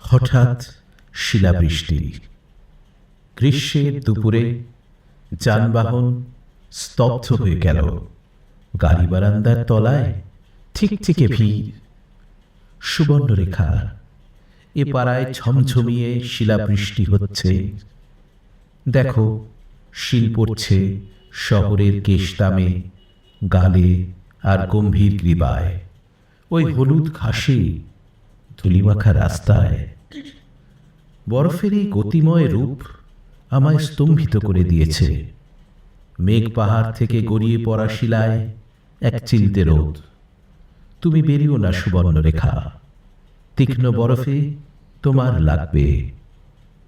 হঠাৎ শিলাবৃষ্টি। গ্রীষ্মের দুপুরে যানবাহন স্তব্ধ হয়ে গেল। গাড়ি বারান্দার তলায় ঠিক থেকে ভিড়। সুবর্ণরেখা, এ পাড়ায় ঝমঝমিয়ে শিলাবৃষ্টি হচ্ছে। দেখো, শিল পড়ছে শহরের কেশতামে, গালে আর গম্ভীর গ্রীবায়। ওই হলুদ ঘাসে, ধুলিমাখা রাস্তায়। বরফের এই গতিময় রূপ আমায় স্তম্ভিত করে দিয়েছে। মেঘ পাহাড় থেকে গড়িয়ে পড়া শিলায় এক চিলতে রোদ। তুমি বেরিও না সুবর্ণরেখা, তীক্ষ্ণ বরফে তোমার লাগবে।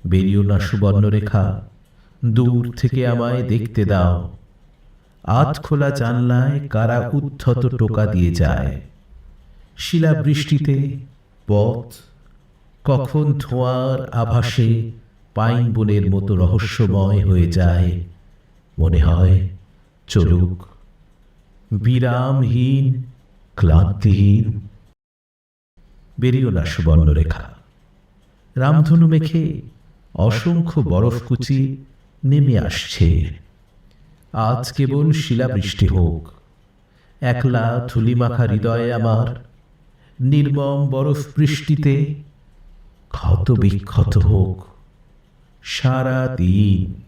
বেরিও না সুবর্ণরেখা, দূর থেকে আমায় দেখতে দাও। আধ খোলা জানলায় কারা উদ্ধত টোকা দিয়ে যায়। শিলাবৃষ্টিতে পথ কখন ধোঁয়ার আভাসে পাইন বনের মতো রহস্যময় হয়ে যায়। মনে হয় চলুক, বিরামহীন, ক্লান্তিহীন। বেরিও না সুবর্ণরেখা। রামধনু মেখে অসংখ্য বরফকুচি নেমে আসছে। আজ কেবল শিলাবৃষ্টি হোক, একলা ধুলিমাখা হৃদয়ে আমার। নির্মম বরফ বৃষ্টিতে ক্ষত বিক্ষত হোক সারা দিন।